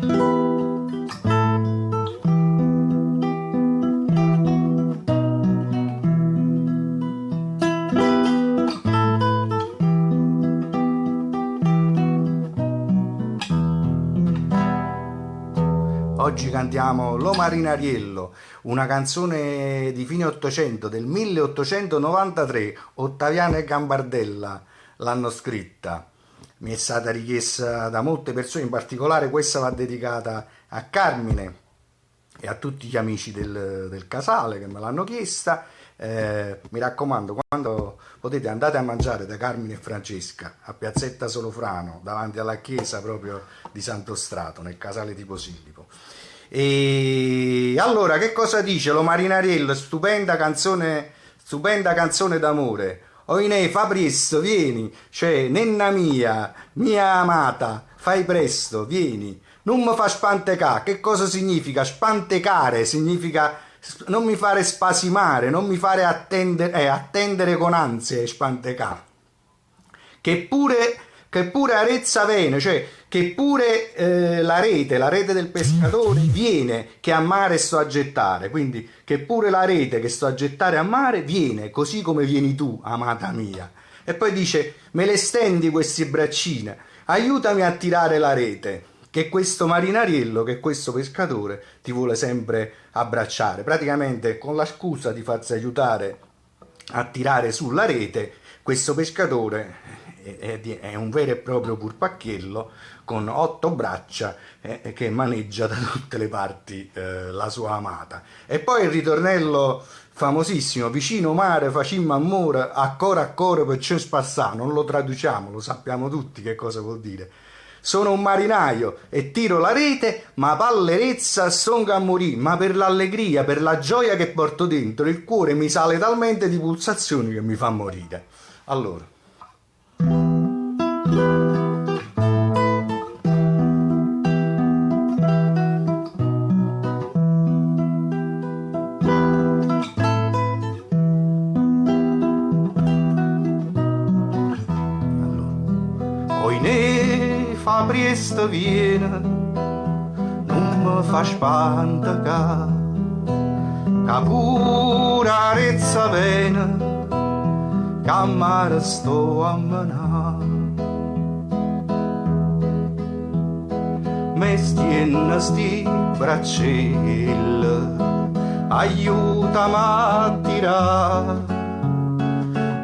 Oggi cantiamo Lo Marinariello, una canzone di fine 800, del 1893, Ottaviano e Gambardella l'hanno scritta. Mi è stata richiesta da molte persone, in particolare questa va dedicata a Carmine e a tutti gli amici del casale che me l'hanno chiesta. Mi raccomando, quando potete andate a mangiare da Carmine e Francesca a Piazzetta Solofrano, davanti alla chiesa proprio di Santo Strato, nel casale di Posillipo. E allora, che cosa dice Lo Marinariello? Stupenda canzone d'amore. Oinè, fa presto, vieni, cioè, nenna mia, mia amata, fai presto, vieni. Non mi fa spantecare. Che cosa significa? Spantecare significa non mi fare spasimare, non mi fare attendere con ansia e spantecare. Che pure arezza viene, cioè che pure la rete del pescatore viene, che a mare sto a gettare, quindi che pure la rete che sto a gettare a mare viene, così come vieni tu, amata mia. E poi dice, me le stendi queste braccine, aiutami a tirare la rete, che questo marinariello, che questo pescatore ti vuole sempre abbracciare. Praticamente con la scusa di farsi aiutare a tirare sulla rete, questo pescatore è un vero e proprio purpacchiello con 8 braccia che maneggia da tutte le parti la sua amata. E poi il ritornello famosissimo, vicino mare facimmo amore, a core per ci spassà, non lo traduciamo, lo sappiamo tutti che cosa vuol dire. Sono un marinaio e tiro la rete, ma pallerezza stonga a morire, ma per l'allegria, per la gioia che porto dentro, il cuore mi sale talmente di pulsazioni che mi fa morire. Allora. Oinè, fa presto viene, non mi fa spantacare, che pure arezza viene, che a mare sto a menare. Me stienne sti braccelle, aiutami a tirare,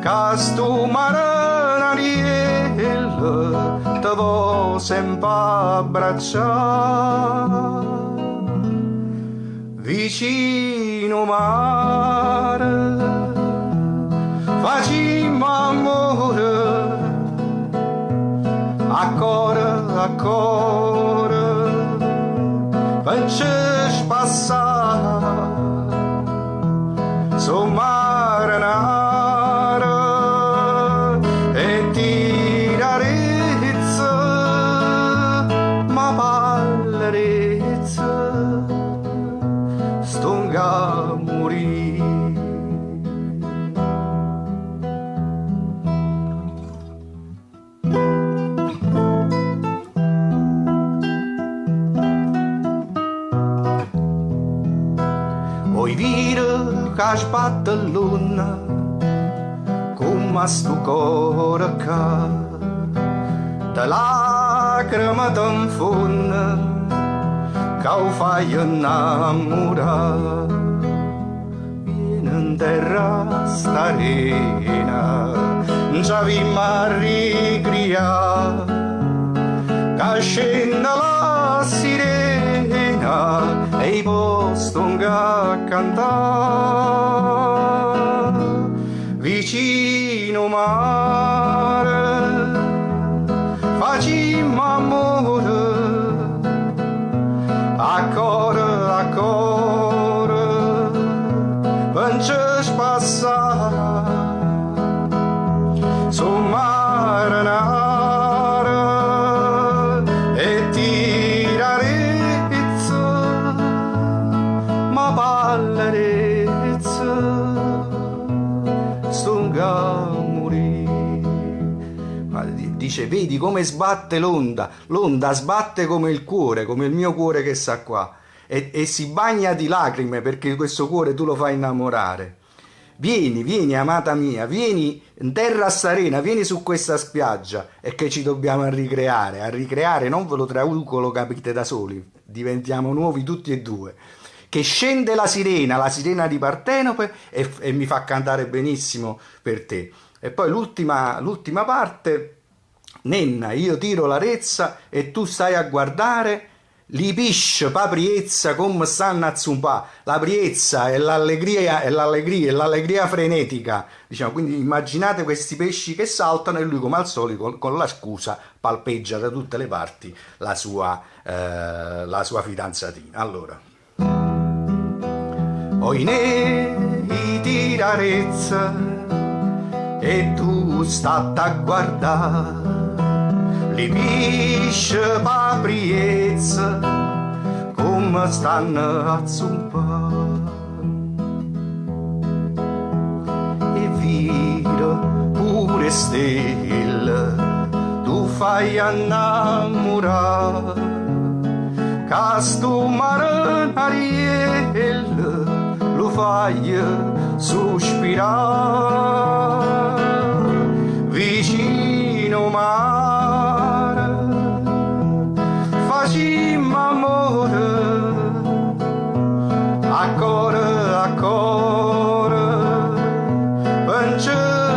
che sto marinariello te vo sempre abbracciare. Vicino mare facimmo amore, a cuore per ci spassare. So marinare e tirarezza, ma pallerezza stonga a morire. Oi vire che sbatte l'una, come sto cuore che te lacrime t'infonne, che lo fai innamorare. Vieni in terra starena, non c'avimmo a ricriare, che scende la sirena e i posti a cantare. Vicino mare facimmo amore, a cuore per ci spassare. So marinare e tirarezza, ma pallerezza stonga a morire. dice vedi come sbatte l'onda, l'onda sbatte come il cuore, come il mio cuore che sta qua, e si bagna di lacrime perché questo cuore tu lo fai innamorare. Vieni, vieni amata mia, vieni in terra serena, vieni su questa spiaggia, e che ci dobbiamo a ricreare, non ve lo traduco, lo capite da soli, diventiamo nuovi tutti e due. Che scende la sirena di Partenope, e mi fa cantare benissimo per te. E poi l'ultima parte, nenna, io tiro la rezza e tu stai a guardare, li pisce papriezza come stanno a zumpà. La priezza è l'allegria, è l'allegria frenetica, diciamo. Quindi immaginate questi pesci che saltano, e lui come al solito con la scusa palpeggia da tutte le parti la sua fidanzatina. Allora, oinè i tirarezza e tu state a guardare, li pisce papriezza come stanno a zumpare, e vira pure stelle tu fai innamorare, che sto marinariello lo fai sospirare vicino mare, facimmo amore a cuore per ci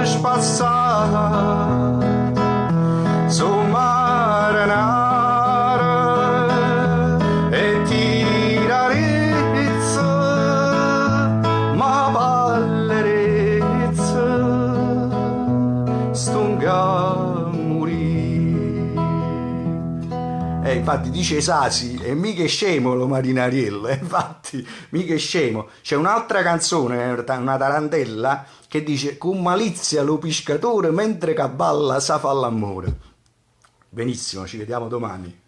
spazzare su marinare e tirarezza, ma ballerezza stunga a morire. Infatti dice Sasi, e mica è scemo lo marinariello, infatti mica è scemo. C'è un'altra canzone, una tarantella, che dice con malizia lo pescatore mentre che balla sa fa l'amore. Benissimo, ci vediamo domani.